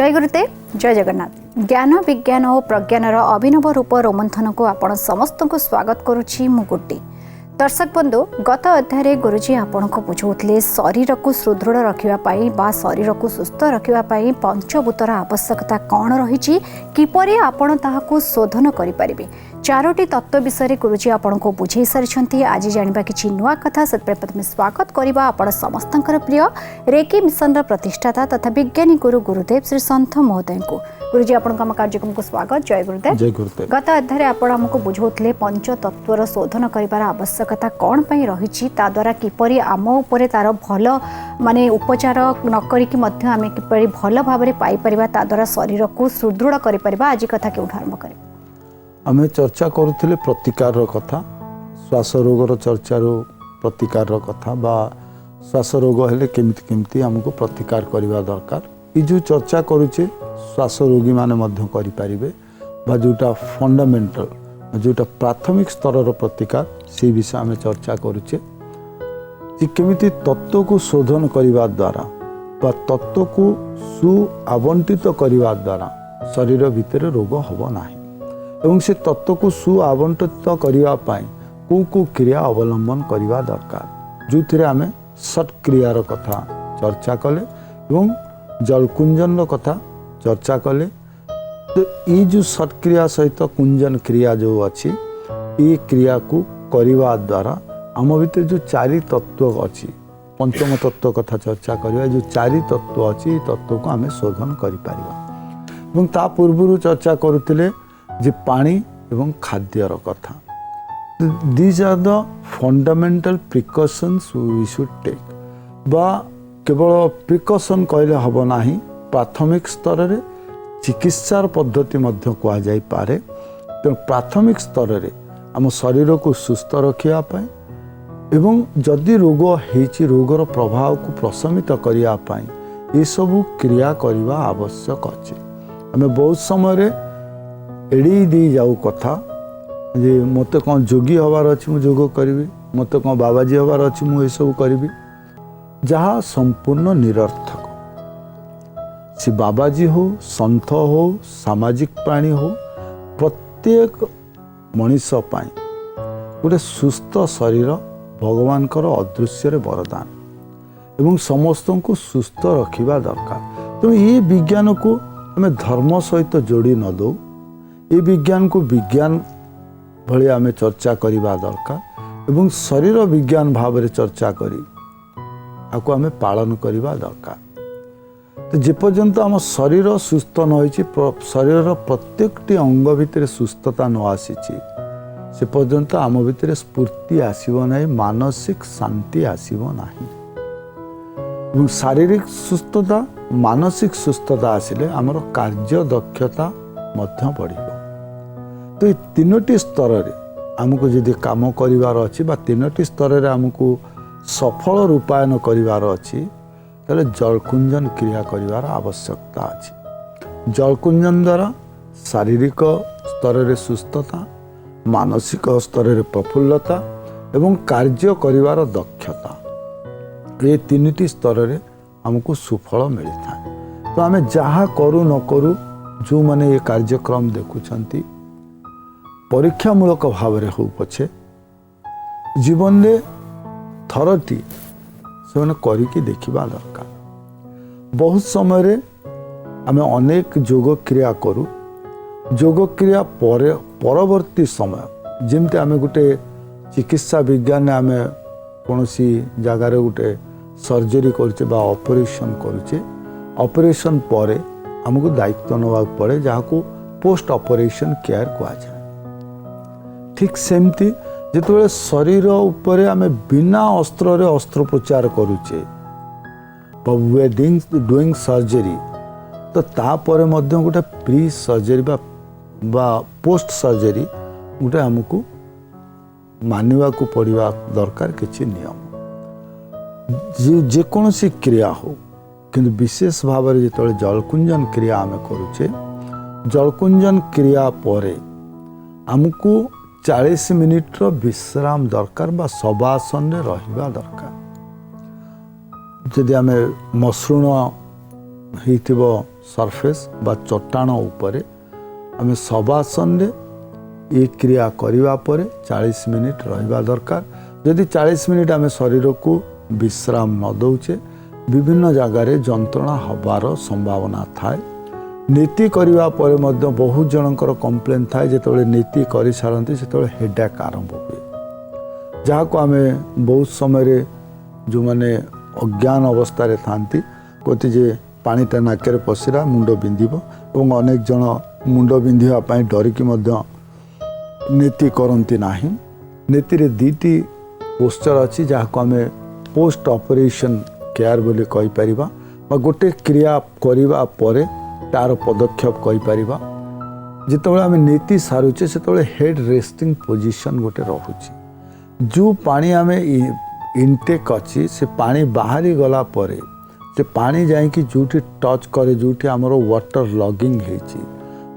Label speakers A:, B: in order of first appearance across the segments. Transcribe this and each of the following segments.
A: जय गुरुदेव जय जगन्नाथ। ज्ञान विज्ञान और प्रज्ञानर अभिनव रूप रोमंथन को आपण समस्त को स्वागत करुछि मु गुड्डी। दर्शक बंधु, गत अध्याय गुरुजी आपण को बुझौतले शरीर को सुदृढ़ रखापी बा शरीर को सुस्थ रखापी पंचभूतर आवश्यकता कौन रही किपरि आपण ताहाकु शोधन करें। चारोटी तत्व विषय गुरुजी आपण को बुझे सारी। आज जानिबा किछि नुआ कथा। से प्रथमे स्वागत करबा आपण समस्तंकर प्रिय रेकी मिशन प्रतिष्ठाता तथा विज्ञानी गुरु गुरुदेव श्री संत महोदय को। गुरुजी आपण को कार्यक्रम को स्वागत। जय गुरुदेव। जय गुरुदेव। गत अध्याय आपण हमको बुझौतले पंच तत्वर शोधन करिवार आवश्यकता कौन पई रही द्वारा किपरि आम उपरे तार भल माने उपचार न करिकि मध्य आमे किपरि भल भाबरे पाई परिबा ता द्वारा शरीर को सुदृढ़ करि परिबा। आज कथा केउठ आरंभ करी
B: आमे चर्चा करुथिले प्रतिकार कथा, श्वास रोगर चर्चार प्रतिकार कथा बा श्वास रोग हेले केमिति केमिति हमको प्रतिकार करिवा दरकार। ई जो चर्चा करूचे श्वास रोगी माने मध्य करि परिबे बा जोटा फंडामेंटल जोटा प्राथमिक स्तर प्रतिकार से विषय आमे चर्चा करूचे जे केमिति तत्व को शोधन करिवा द्वारा बा तत्व को सुआवंटित करिवा द्वारा शरीर भितर रोग हबो नाही एवं से तत्व को सुआवंटित करिवा पाई को क्रिया अवलंबन करिवा दरकार। जो थिरे आमे सट क्रियार कथा चर्चा कले एवं जलकुंजन कथा चर्चा कले। तो ये जो सट क्रिया सहित कुंजन क्रिया जो अच्छी ये क्रिया को करिवा द्वारा आम भीतर जो चारि तत्व अच्छी पंचम तत्व कथा चर्चा करिवा। जो चारि तत्व अच्छी तत्व को आमे शोधन करि परिबा। एवं ता पूर्व चर्चा करुथिले जे पानी एवं खाद्यर कथा। These are the fundamental precautions we should take बा केवल प्रिकॉशन कहले हबो नाही। प्राथमिक स्तर रे चिकित्सार पद्धति मध्य कहा जाई पारे। तो प्राथमिक स्तर रे आम शरीर को सुस्थ रखिया पाए एवं जदि रोग हेची रोगर प्रभाव को प्रशमित करिया पाए ये सब क्रिया करिवा आवश्यक अछि। आमे बहुत समय रे एड़ी दी जाऊ कथा जे मते कौन जोगी हवार अछि मु जोग करिवि, मते कौन बाबाजी हवार अछि मु ए सब करिवि, जहा संपूर्ण निरर्थक। से बाबाजी हो, संत हो, सामाजिक प्राणी हो, प्रत्येक मनीष पाई गोटे सुस्थ शरीर भगवान कर अदृश्य वरदान एवं समस्त को सुस्थ रखिबा दरकार। तो ये विज्ञान को हमें धर्म सहित जोड़ी न दो, ये विज्ञान को विज्ञान भली आमे चर्चा करिबा दरकार एवं शरीर विज्ञान भाव में चर्चा करी आको आमे पालन करिबा दरकार। तो जेपर्यंत आम शरीर सुस्थ न होइछि, शरीर प्रत्येकटी अंग भितर सुस्थता न आसीछि से पर्यंत आम भितर स्फूर्ति आसीबो नाही, मानसिक शांति आसीबो नाही। एवं शारीरिक सुस्थता मानसिक सुस्थता आसिले आमर कार्य दक्षता मध्य बढ़िबो। तो ये तीनोटी स्तर रे आमको यदि काम करिवार अछि बा तीनोटी स्तर रे आमको सफल रूपायन करिवार अछि ताले जलकुंजन क्रिया करिवार आवश्यकता अछि। जलकुंजन द्वारा शारीरिक स्तर रे सुस्थता, मानसिक स्तर रे प्रफुल्लता एवं कार्य करिवार दक्षता ये तीनोटी स्तर रे हमको सुफल मिली था। तो आमे जहा करू न करू जो माने ये कार्यक्रम देखुछंती परीक्षामूलक भाव में हो पछे जीवन में थरटी से करिकी देखिबा दरकार। बहुत समय रे आमे अनेक योग क्रिया करू, योग क्रिया परवर्ती समय जेमते आमे गुटे चिकित्सा विज्ञान आमे कोनोसी जगार गुटे सर्जरी करूचे बा ऑपरेशन करूचे, ऑपरेशन परे हमको दायित्व नवा पड़े जहाँ को पोस्ट ऑपरेशन केयर कहा जाए। ठीक सेमती जिते शरीर उपरे आमे बिना अस्त्र रे अस्त्रोपचार करूचे डूइंग सर्जरी तो तापर मध्य गोटे प्री सर्जरी बा पोस्ट सर्जरी गोटे हमको मानिवा को पड़िवा दरकार किछि नियम। जेकोसी क्रिया हो किंतु विशेष भाव में जो जलकुंजन क्रिया आमे करूचे, जलकुंजन क्रिया परे हमको 40 मिनिट विश्राम दरकार बा शवासन रहिबा दरकार। जदि आमे मसृण सरफेस बा चट्टाण उपरे आम शवासन ये क्रिया करने पर 40 मिनिट रहिबा दरकार। यदि 40 मिनिट आम शरीर को विश्राम न दौचे विभिन्न जगार जंत्रणा हबार संभावना थाए। नीति करने पर बहुत जनकर कंप्लेन थाए जिते नीति कर सारती से हेडेक आरंभ हुए, जहाँ को आम बहुत समय जो मैंने अज्ञान अवस्था थांती कहते जे पानीटा नाक पशिरा मुंड बिंधिब और अनेक जन मुंड बिंधापी डरिकी नीति करती नाही। नीति रे दीटी पोस्चर अच्छी जहाँ को आम पोस्ट ऑपरेशन केयर बोली कहि परिबा बा गोटे क्रिया करिबा परे तार पदक्षेप कहि परिबा। जितेबाला आम नीति सारुचे से हेड रेस्टिंग पोजिशन गोटे रहुची। जो पानी आम इनटेक अच्छी से पानी बाहरी गला परे से पानी जाइकी जोठी टच करे जोठी आमर वाटर लगिंग है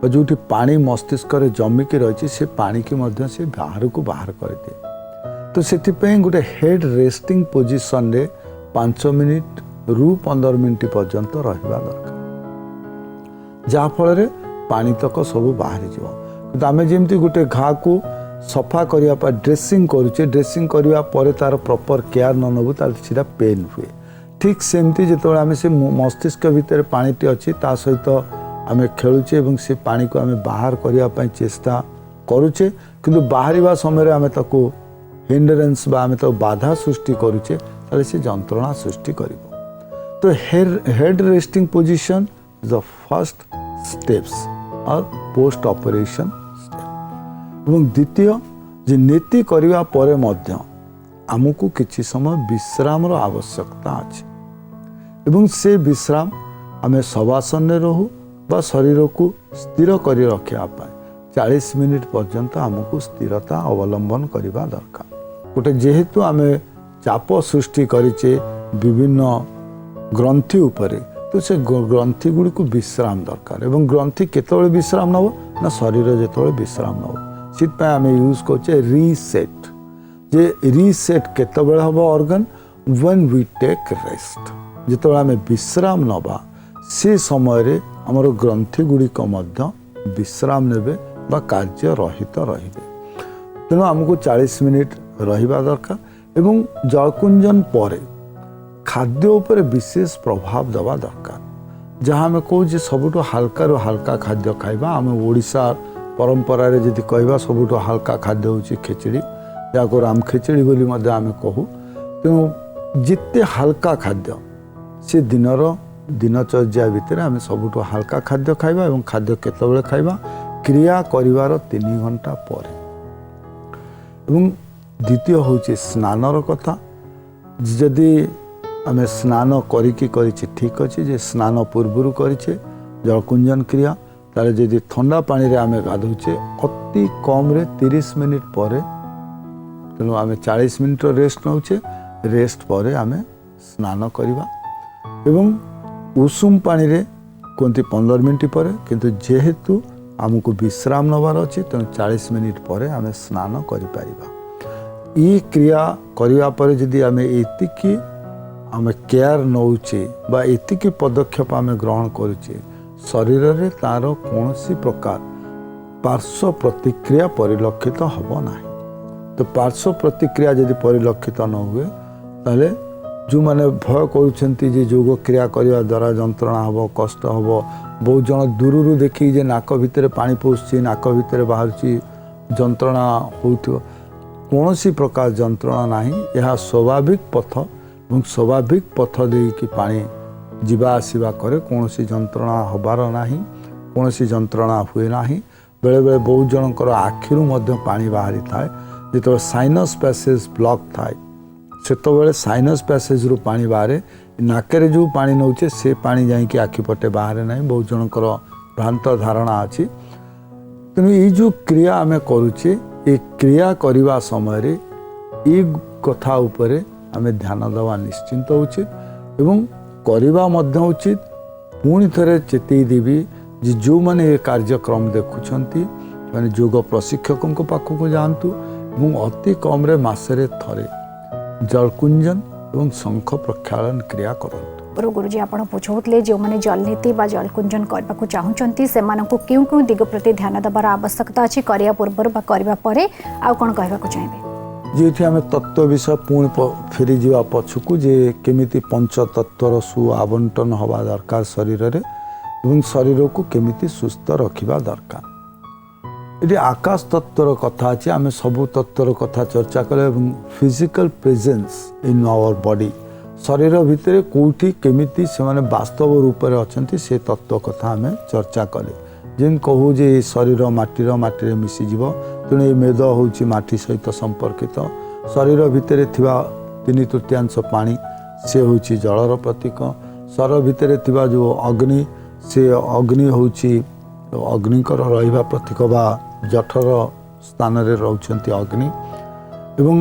B: जो पानी मस्तिष्क जमिकी रही से पानी की मध्य से बाहर को बाहर कर दिए। तो से गोटे हेड रेस्टिंग पोजिशन रे 5 मिनिट रु 15 मिनिट पर्यंत रहिबा दरकार, जहाँ फल पानी तक सब बाहरी जीव। तो आम जमी गोटे घा को सफा करने ड्रेसिंग करुचे, ड्रेसिंग करने पर तार प्रॉपर केयर न नबू तार सीधा पेन हुए। ठीक सेमती जो आम से मस्तिष्क भितर पानीटी अच्छी ता सहित आम खेलुचे और से पानी को आम बाहर करने चेष्टा करुचे, किंतु बाहर समय आम ताको हिंडरेंस बा आम बाधा सृष्टि करुचे ताले से जंत्रणा सृष्टि करिवो। तो head resting position is the first steps और पोस्ट ऑपरेशन स्टेप। और द्वितीय जे नीति करने पर मध्य आमको किछि समय विश्राम आवश्यकता अछि एवं से विश्राम आम शवासन रहू बा शरीर को स्थिर कर रखा 40 मिनिट पर्यंत आमको स्थिरता अवलंबन करने दरकार। गोटे जेहेतु आम चाप सृष्टि करिचे विभिन्न ग्रंथि उपरे, तो से ग्रंथि गुड़ी को विश्राम दरकार। एवं ग्रंथि केतବେଳେ विश्राम नब ना शरीर जेतବେଳେ विश्राम नब से आम यूज करचे रीसेट। जे रीसेट केतବେଳେ हम organ when we take rest, जेतବେଳେ आम विश्राम नबा से समय आमर ग्रंथि गुड़िक विश्राम नेबे बा कार्य रहित रहिबे। तेणु आमको 40 मिनिट रहिबा दरकार। एवं जलकुंजन पर खाद्य उपर विशेष प्रभाव देवा दरकार, जहाँ आम कहूँ सबुठ हल्का रू हल्का खाद्य खाइबा। आम ओडिशा परंपरा रे जदि कहबा सबुठ हल्का खाद्य होची खिचड़ी, जहाँ राम खिचड़ी बोली मध्य आम कहू। तेणु जिते हल्का खाद्य से दिनचर्या भितर आम सबुठ हल्का खाद्य खाइबा एवं खाद्य केतବେଳେ खाइबा क्रिया करिवार 3 घंटा पर। एवं द्वितीय होची स्नानर कथा। जदि आम स्नान करिकी करिछि ठीक अच्छे, जे स्नान पूर्व करिछे जलकुंजन क्रिया ताले जदि ठंडा पानी रे आम गाधुचे अति कम रे 30 मिनिट पर, तेणु आम 40 मिनिट रेस्ट नौचे। रेस्ट पर आम स्नान करिबा एवं उषुम पानी रे कहते 15 मिनिट पर, किंतु जेहेतु आमको विश्राम नबार अच्छे तेणु 40 मिनिट पर आम स्नान करिपारिबा। ये क्रिया करिया पर जदि आम एतिकी आम केयर नौचे बा एतिकी पदक्षेप आम ग्रहण करुचे, शरीर रे तार कौनसी प्रकार पार्श्व प्रतिक्रिया परिलक्षित हब नाही। तो पार्श्व प्रतिक्रिया यदि परिलक्षित न हुए ताले जो मैंने भय करुँचे योग क्रिया करने द्वारा जंत्रणा हम कष्ट हम, बहुत जन दूर देखी जे नाक भितर पानी पशुची नाक भितर बाहर जंत्रणा हो, कौन सी प्रकार जंत्रणा नाही। यह स्वाभाविक पथ और स्वाभाविक पथ देकी पानी जीवा आसवा करे कौन सी जंत्रणा हबार नाही, कौन सी जंत्रणा हुए नाही। बेले बेले बहुत जनकर आखिरु मध्य पानी बाहरी थाए। जो साइनस पैसेज ब्लॉक थाए से साइनस पैसेज रु पानी बाहर, नाकेरे जो पानी नौचे से पानी जाइए आखिपटे बाहर ना, बहुत जनकर भ्रांत धारणा अच्छी। तेणु ये जो क्रिया आम करुचे ये क्रिया करने समय ये कथा उपरे आम ध्यान देवा निश्चिंत उचित एवं करवा मध्य उचित। पुणी थे चेतई देवी जे जो मैंने ये कार्यक्रम देखुंट मैंने योग प्रशिक्षकों पाखक जातु और अति कम मसरे थरे जलकुंजन एवं शंख प्रक्षालन क्रिया करंतु।
A: पूर्व गुरुजी आपण बुझौले जो मैंने जलनीति बा जलकुंजन करने को चाहूँगी से क्यों क्यों दिग प्रति ध्यान देवार आवश्यकता अच्छी करिया पूर्व बा करिया परे आउ कौन कहबा चाहिए
B: जे आम तत्व विषय पुणी फेरी जा पछकू जे केमिति पंच तत्वर सु आवंटन हवा दरकार शरीर रे एवं शरीर को केमिति सुस्थ रखिबा दरकार। ये आकाश तत्वर कथा अच्छे आम सबू तत्वर कथा चर्चा कले physical presence in our body शरीर भितर कौटी केमिति से माने वास्तव रूप में अच्छा से तत्व कथा आम चर्चा कले जेन कहू जे शरीर माटीर मिसीज तेणु ये मेद हूँ माटी सहित संपर्कित शरीर भितर थिबा 3/3 पानी से हूँ जलर प्रतीक शरीर भितर थिबा जो अग्नि से अग्नि हूँ अग्निकर रहिबा प्रतीक बा जठर स्थान रे रहउछंती अग्नि एवं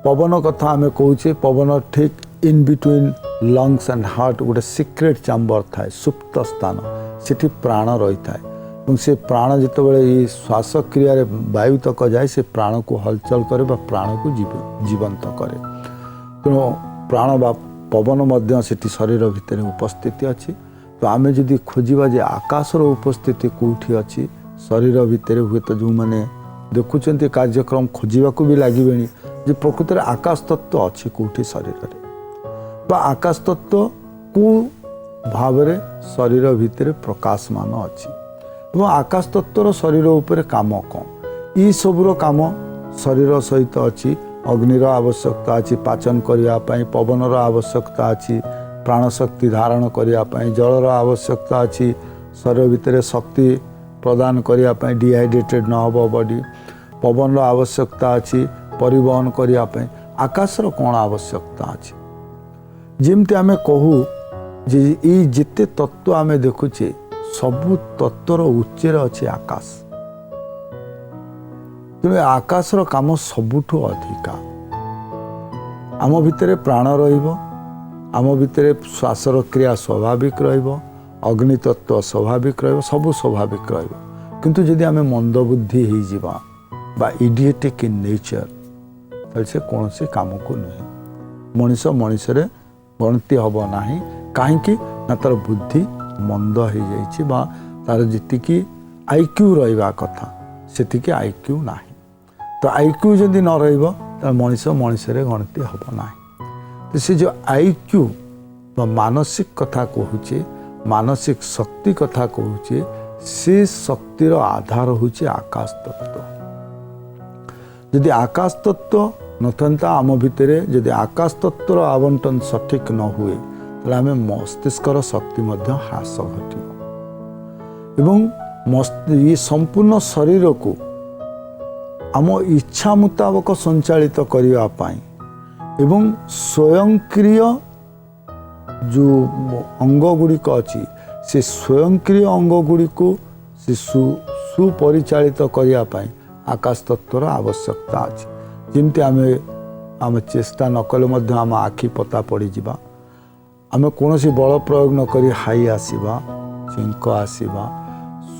B: पवन कथा आम कहूचे पवन ठीक in between lungs and heart गोटे सिक्रेट चैम्बर थाए सुप्त स्थान सेठी प्राण रही था से प्राण जितेबाला ये श्वास क्रिया वायु तक जाए से प्राण को हलचल करे बा प्राण को जीवंत करे तेणु प्राण बा पवन मध्य सेठी शरीर भितर उपस्थित अच्छी तो आम जदि खोजा जे आकाशर उपस्थिति कौटी अच्छी शरीर भितर हुए तो जो मैंने देखुं कार्यक्रम खोजा भी लगे जे प्रकृत में आकाश तत्व अच्छी कौटी शरीर बा आकाश तत्व को भाव शरीर भितर प्रकाशमान अच्छी आकाश तत्वर शरीर उपर काम कौन ये सबूर काम शरीर सहित अच्छी अग्निर आवश्यकता अच्छी पाचन करने पवनर आवश्यकता अच्छी प्राण शक्ति धारण करने जलर आवश्यकता अच्छी शरीर भितर शक्ति प्रदान करने डिहाइड्रेटेड न हो बॉडी पवन आवश्यकता अच्छी परिवहन करने आकाशर कौन आवश्यकता अच्छी जमती आम कहू जे ये जिते तत्व आम देखुचे सबु तत्वर उच्चर अच्छे आकाश तेणु आकाशर काम सबुठु अधिका आम भितर प्राण रहिबो आम भितर श्वासर क्रिया स्वाभाविक रहिबो अग्नि तत्व स्वाभाविक रहिबो सबु स्वाभाविक रहिबो किंतु जदि आम मंद बुद्धि हो जिबा बा इडियटिक इन नेचर ताले से कौन से काम को नहीं मनीष मनीषरे गणति हब नाही काहेकि ना तार बुद्धि मंद हो जाइछि बा तार जीतिकी आईक्यू रहिबा कथा सेतिकी आईक्यू नाही तो आईक्यू जदि न रहिबो त मनीष मनीषरे गणति हब नाही तो से जो आईक्यू बा मानसिक कथा कहूचे मानसिक शक्ति कथा कहूचे से शक्तिर आधार होचे आकाश तत्व यदि आकाश तत्व नथंता आम भितरे यदि आकाश तत्वर आवंटन सठिक न हुए तो आम मस्तिष्कर शक्ति ह्रास घट ये संपूर्ण शरीर को आम इच्छा मुताबक संचालित करने एवं स्वयंक्रिय जो अंग गुड़िक अच्छी से स्वयंक्रिय अंग गुड़िक से सुपरिचालित करने आकाश तत्वर आवश्यकता अच्छी जमती आम चेष्टा न कले आम आखि पता पड़ी जावा आम कौन बल प्रयोग न करी हाई आसवा चिंक आसवा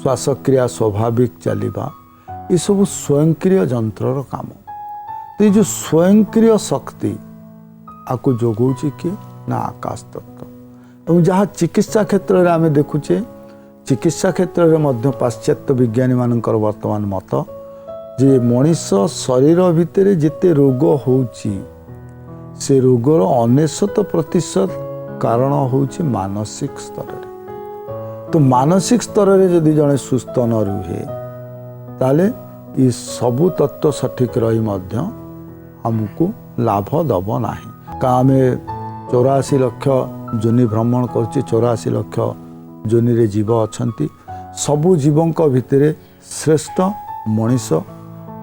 B: श्वासक्रिया स्वाभाविक चलवा ये सब स्वयंक्रिय जंत्रर काम तो ये जो स्वयंक्रिय शक्ति आपको जोगाऊँ किए ना आकाश तत्व और जहाँ चिकित्सा क्षेत्र में आम देखुचे चिकित्सा क्षेत्र में पाश्चात्य विज्ञानी मानकर वर्तमान मत जे मनीष शरीर भितर जिते रोग होउची से रोगर 99% कारण होउची मानसिक स्तर रे तो मानसिक स्तर रे यदि जने सुस्थ न रुहे ताले ये सबु तत्व सठिक रही मध्य हमको लाभ दब नाही का आमे 84 लाख जोनि भ्रमण करछि 84 लाख जोनि रे जीव अछंती सबु जीवंक भितरे श्रेष्ठ मनीष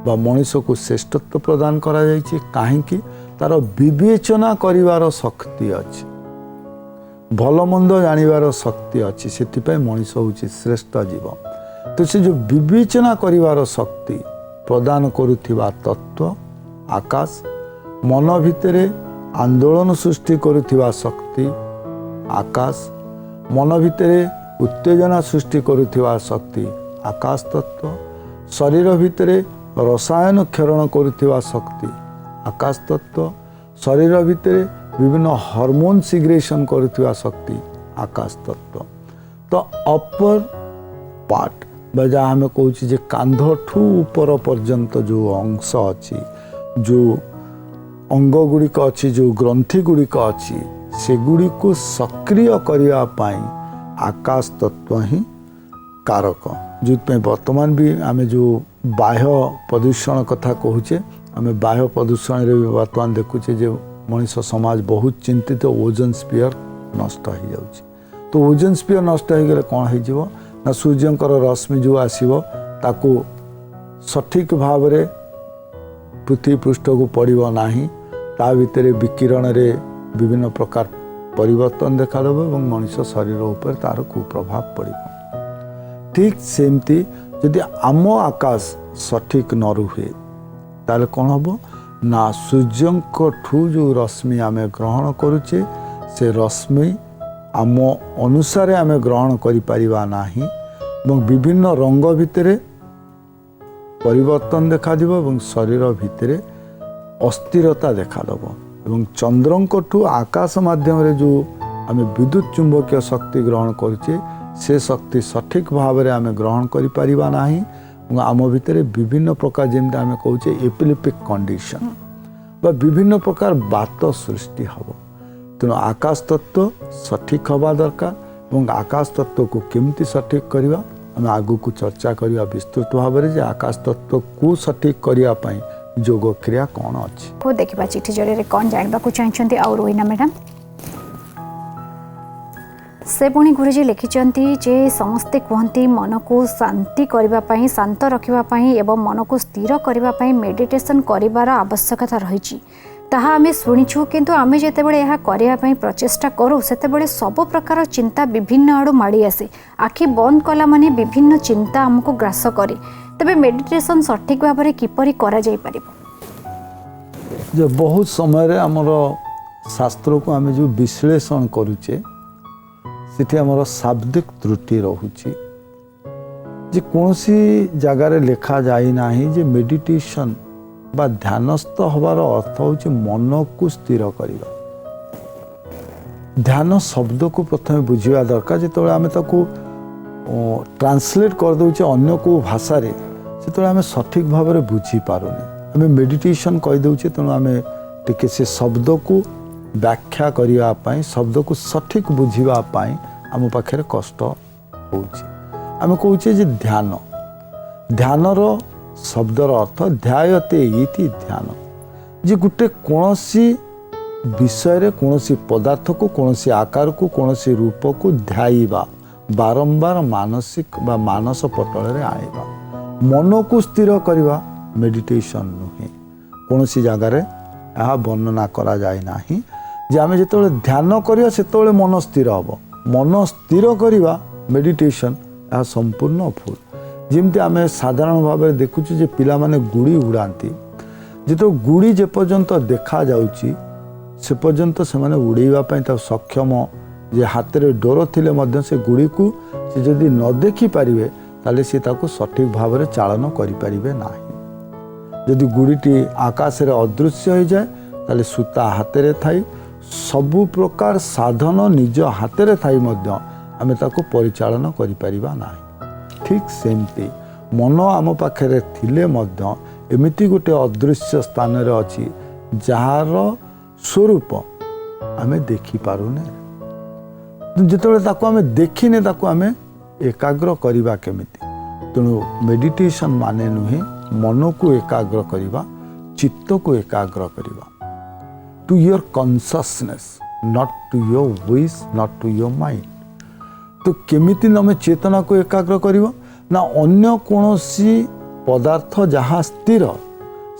B: बा मनीष को श्रेष्ठत्व प्रदान करा जायछि काहेकि तार विवेचना करिवार शक्ति अछि भल मंद जानिबार शक्ति अच्छी से मनीष हूँ श्रेष्ठ जीव तो से जो विवेचना करिवार शक्ति प्रदान करुथिबा तत्व आकाश मन भितर आंदोलन सृष्टि करुथिबा शक्ति आकाश मन भितर उत्तेजना सृष्टि करुथिबा शक्ति आकाश तत्व शरीर भितर रसायन क्षरण करुथिबा शक्ति आकाश तत्व शरीर भितर विभिन्न हार्मोन सिग्रेशन करुवा शक्ति आकाश तत्व। तो अपर पार्ट जहाँ आम कहूँ जे कांधठू ऊपर पर्यंत जो अंश अच्छी जो अंग गुड़िक अच्छी जो ग्रंथि गुड़िक अच्छी सेगुड़ी को सक्रिय करने आकाश तत्व ही कारक। जो वर्तमान भी आम जो बाह्य प्रदूषण कथा कहूचे आम बाह्य प्रदूषण रे वर्तमान देखुचे जे मनीष समाज बहुत चिंतित ओजोन स्पीयर नष्ट हो जाउची। तो ओजोन स्पीयर नष्ट हो गले कौन हो ना सूर्यंकर रश्मि जो आसीबो ताको सठिक भाव रे पृथ्वी पृष्ठ को पड़ो नाही ता भितर विकिरण रे विभिन्न प्रकार परिवर्तन देखा और मनुष्य शरीर उपर तार कुप्रभाव पड़ो। ठीक सेमती यदि आम आकाश सठिक न रुहे ताले कौन हम ना सूर्यठू जो रश्मि आम ग्रहण करुचे से रश्मि आम अनुसार आम ग्रहण करिपारिबा नाही एवं विभिन्न रंग भितर परिवर्तन देखा एवं शरीर भितर अस्थिरता देखा एवं चंद्रठू आकाश माध्यम जो आम विद्युत चुंबकीय शक्ति ग्रहण करुचे से शक्ति सठिक भाव में आम ग्रहण करिपारिबा नाही आम भितर विभिन्न प्रकार जमी आम कहूचे एपिलेप्टिक कंडीशन बा विभिन्न प्रकार बात सृष्टि हम। तेणु आकाश तत्व सठिक हवा दरकार और आकाश तत्व को केमती सठिक करवा आम आगु को चर्चा करवा विस्तृत भाव में आकाश तत्व को सठिक करने जोग क्रिया कौन अच्छी
A: देखा चिठी जरिए कौन जानवा चाहते आउ रोहिना मैडम से पुणी गुरुजी लिखिंट जे समस्ते कहते मन को शांति करने शांत रखापी एवं मन को स्थिर करने मेडिटेशन करार आवश्यकता रही ताहा आमे शुणीछु किंतु आमे जेतेबेले यह करने प्रचेष्टा करूँ सेतेबेले सब प्रकार चिंता विभिन्न आड़ू माड़ी आसे आखि बंद कला माने विभिन्न चिंता आमको ग्रास करे तबे मेडिटेशन सठिक भाव में किपरि करा जाय पारिबो।
B: जे बहुत समय रे हमर शास्त्र को आमे जो विश्लेषण करूचे सेठी हमर शाब्दिक त्रुटि रहुची जे कोनसी जगह रे लिखा जाई नाही जे मेडिटेशन बा ध्यानस्थ हबार अर्थ होची मन को स्थिर करवा। ध्यान शब्द को प्रथम बुझिया दरकार जेतबेले आमे ताको ट्रांसलेट कर दउचे अन्य को भाषा रे सेतबेले आमे सठिक भाव रे बुझी पारुने आमे मेडिटेशन कहि दउचे तेणु आमे टिके से शब्द को व्याख्या करिया पाई शब्द को सठिक बुझिबा पाई आम पाखे कष्ट होउची। आमे कहूचे जे ध्यान ध्यानर शब्दर अर्थ ध्यायते इति ध्यान जे गुटे कोनोसी विषय रे कोनोसी पदार्थ को कोनोसी आकार को कोनोसी रूप को ध्याइबा बारंबार मानसिक बा मानस पटल रे आइबा मन को स्थिर करवा मेडिटेशन नुहे कोनोसी जगह रे यह वर्णना करा जाए नाही जे आमे जेतबेले ध्यान करिया सेतबेले मन स्थिर हबो मन स्थिर करवा मेडिटेशन यह संपूर्ण भूल। जमती आम साधारण भाव में देखुचु जे पिला माने गुड़ी उड़ाती जो गुड़ी जे पर्यंत देखा जाउची से पर्यंत से माने उड़ेवा पई सक्षम जे हाथ रे डोर थिले मध्य से गुड़ी को से जदि न देखि पारिबे ताले से ताको सठिक भाव में चालन करि पारिबे नाही। जदि गुड़ीटी आकाश रे अदृश्य हो जाए ताले सूता हाथ रे थाई सबु प्रकार साधन निज हाथ रे थाई मध्य आमे ताको परिचालन करि पारिबा नाही। ठीक सेमती मन आम पाखे थिले मध्य एमिति गोटे अदृश्य स्थान रे अछि जार स्वरूप आमे देखि पारुने जेतबेले ताको आमे देखिने ताको आमे एकाग्र करिबा केमिति। तेणु मेडिटेशन माने नुहे मन को एकाग्र करिबा चित्त को एकाग्र करिबा to your consciousness not to your wish not to your mind. तो केमिति नमे चेतना को एकाग्र करिवो ना अन्य कोनोसी पदार्थ जहाँ स्थिर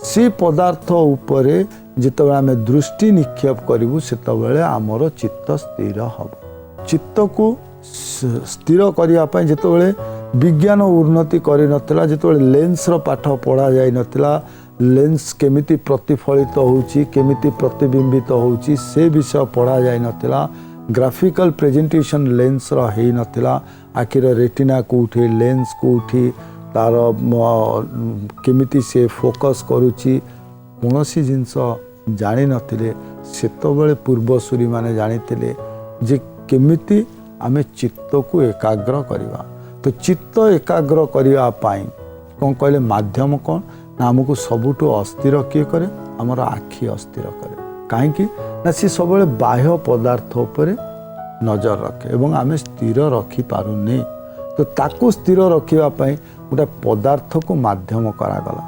B: से पदार्थ उपरे जितेबाला आमे दृष्टि निक्षेप करिवु सेतबेले आमर चित्त स्थिर हब। चित्त को स्थिर करिया पय जितेबाला विज्ञान उन्नति करि नथिला जितेबाला लेंस रो पाठ पढ़ा जाय नथिला लेंस केमिति प्रतिफलित होउची केमिति प्रतिबिंबित होउची से विषय पढ़ा जाय नथिला ग्राफिकल प्रेजेंटेशन लेंस रो हेई नथिला आखिर रेटिना को उठी लेंस को उठी तार केमिति से फोकस करूची कोनोसी जिंस जानि नथिले ସେତେବେଳେ ପୂର୍ବସୂରୀ ମାନେ ଜାଣିଥିଲେ ଯେ କେମିତି ଆମେ ଚିତ୍ତକୁ ଏକାଗ୍ର କରିବା। ତ ଚିତ୍ତ ଏକାଗ୍ର କରିବା ପାଇଁ କ'ଣ କହିଲେ ମାଧ୍ୟମ କ'ଣ ନା ଆମକୁ ସବୁଠୁ ଅସ୍ଥିର କିଏ କରେ ଆମର ଆଖି ଅସ୍ଥିର କରେ। କାହିଁକି ନା ସେ ସବୁବେଳେ ବାହ୍ୟ ପଦାର୍ଥ ଉପରେ ନଜର ରଖେ ଏବଂ ଆମେ ସ୍ଥିର ରଖିପାରୁନି। ତ ତାକୁ ସ୍ଥିର ରଖିବା ପାଇଁ ଗୋଟେ ପଦାର୍ଥକୁ ମାଧ୍ୟମ କରାଗଲା।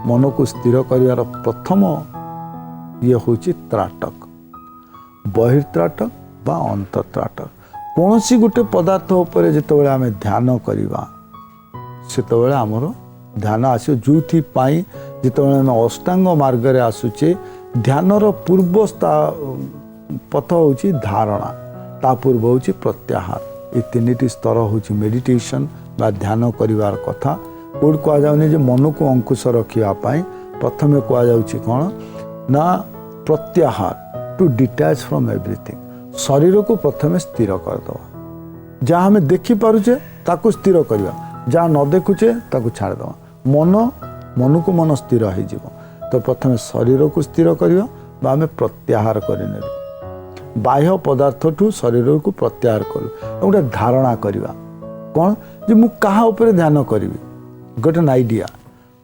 B: ମନକୁ ସ୍ଥିର କରିବାର ପ୍ରଥମ ଇଏ ହେଉଛି ତ୍ରାଟକ, ବହିର୍ତ୍ରାଟକ ବା ଅନ୍ତର୍ତ୍ରାଟକ। କୌଣସି ଗୋଟେ ପଦାର୍ଥ ଉପରେ ଯେତେବେଳେ ଆମେ ଧ୍ୟାନ କରିବା ସେତେବେଳେ ଆମର ଧ୍ୟାନ ଆସିବ। ଯେଉଁଥିପାଇଁ ଯେତେବେଳେ ଆମେ ଅଷ୍ଟାଙ୍ଗ ମାର୍ଗରେ ଆସୁଛେ ଧ୍ୟାନର ପୂର୍ବ ପଥ ହେଉଛି ଧାରଣା, ତା ପୂର୍ବ ହେଉଛି ପ୍ରତ୍ୟାହାର। ଏ ତିନିଟି ସ୍ତର ହେଉଛି ମେଡିଟେସନ୍ ବା ଧ୍ୟାନ କରିବାର କଥା। କେଉଁଠି କୁହାଯାଉନି ଯେ ମନକୁ ଅଙ୍କୁଶ ରଖିବା ପାଇଁ ପ୍ରଥମେ କୁହାଯାଉଛି କ'ଣ ନା ପ୍ରତ୍ୟାହାର, ଟୁ ଡିଟାଚ୍ ଫ୍ରମ୍ ଏଭ୍ରିଥିଙ୍ଗ। ଶରୀରକୁ ପ୍ରଥମେ ସ୍ଥିର କରିଦେବା। ଯାହା ଆମେ ଦେଖିପାରୁଛେ ତାକୁ ସ୍ଥିର କରିବା, ଯାହା ନ ଦେଖୁଛେ ତାକୁ ଛାଡ଼ିଦେବା। ମନକୁ ମନ ସ୍ଥିର ହେଇଯିବ। ତ ପ୍ରଥମେ ଶରୀରକୁ ସ୍ଥିର କରିବା ବା ଆମେ ପ୍ରତ୍ୟାହାର କରିନେବୁ। ବାହ୍ୟ ପଦାର୍ଥଠୁ ଶରୀରକୁ ପ୍ରତ୍ୟାହାର କରୁ। ଗୋଟେ ଧାରଣା କରିବା କ'ଣ ଯେ ମୁଁ କାହା ଉପରେ ଧ୍ୟାନ କରିବି, ଗୋଟେ ଆଇଡ଼ିଆ,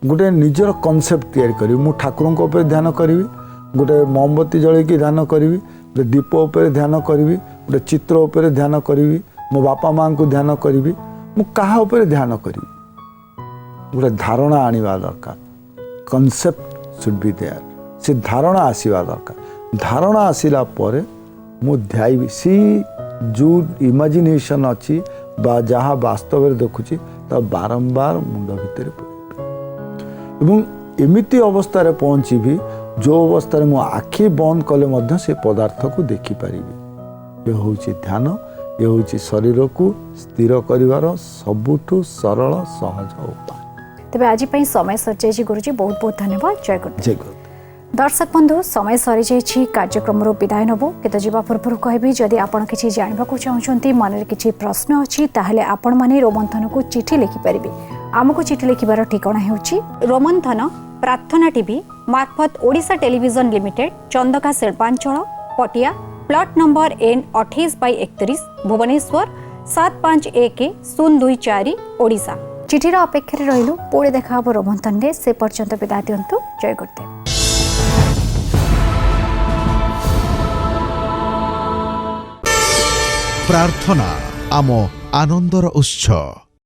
B: ଗୋଟେ ନିଜର କନସେପ୍ଟ ତିଆରି କରିବି। ମୁଁ ଠାକୁରଙ୍କ ଉପରେ ଧ୍ୟାନ କରିବି, ଗୋଟେ ମହମବତୀ ଜଳେଇକି ଧ୍ୟାନ କରିବି, ଗୋଟେ ଦୀପ ଉପରେ ଧ୍ୟାନ କରିବି, ଗୋଟେ ଚିତ୍ର ଉପରେ ଧ୍ୟାନ କରିବି, ମୋ ବାପା ମାଆଙ୍କୁ ଧ୍ୟାନ କରିବି। ମୁଁ କାହା ଉପରେ ଧ୍ୟାନ କରିବି, ଗୋଟେ ଧାରଣା ଆଣିବା ଦରକାର। Concept should be there. ସେ ଧାରଣା ଆସିବା ଦରକାର। ଧାରଣା ଆସିଲା ପରେ ମୁଁ ଧ୍ୟାଇବି। ସେ ଯେଉଁ ଇମାଜିନେସନ୍ ଅଛି ବା ଯାହା ବାସ୍ତବରେ ଦେଖୁଛି ତା ବାରମ୍ବାର ମୁଣ୍ଡ ଭିତରେ ପୁରେଇବି ଏବଂ ଏମିତି ଅବସ୍ଥାରେ ପହଞ୍ଚିବି ଯେଉଁ ଅବସ୍ଥାରେ ମୁଁ ଆଖି ବନ୍ଦ କଲେ ମଧ୍ୟ ସେ ପଦାର୍ଥକୁ ଦେଖିପାରିବି। ଏ ହେଉଛି ଧ୍ୟାନ। ଏ ହେଉଛି ଶରୀରକୁ ସ୍ଥିର କରିବାର ସବୁଠୁ ସରଳ ସହଜ ଉପାୟ।
A: ତେବେ ଆଜି ପାଇଁ ସମୟ ସରିଯାଇଛି ଗୁରୁଜୀ, ବହୁତ ବହୁତ ଧନ୍ୟବାଦ। ଜୟ ଗୁରୁ।
B: ଜୟ ଗୁରୁ।
A: दर्शक बंधु समय सरी कार्यक्रम विदाय नबू किंतु जीवा पूर्व कहबी जदि आपण किसी जानवा चाहते मन में किसी प्रश्न अच्छी ताहले आपण माने रोमंथन को चिठी लिखिपारे। आमको चिठी लिखार ठिकाना होची रोमंथन प्रार्थना टीवी मार्फत Odisha television limited Chandaka Shilpanchal Patia plot number N 28/31 Bhubaneswar 751024 Odisha. चिठीर अपेक्षा रहिलु। पुणी देखा रोमंथन रे से पर्यंत विदा दियंतु। जय गुरुदेव।
C: प्रार्थना आम आनंदर उत्सव।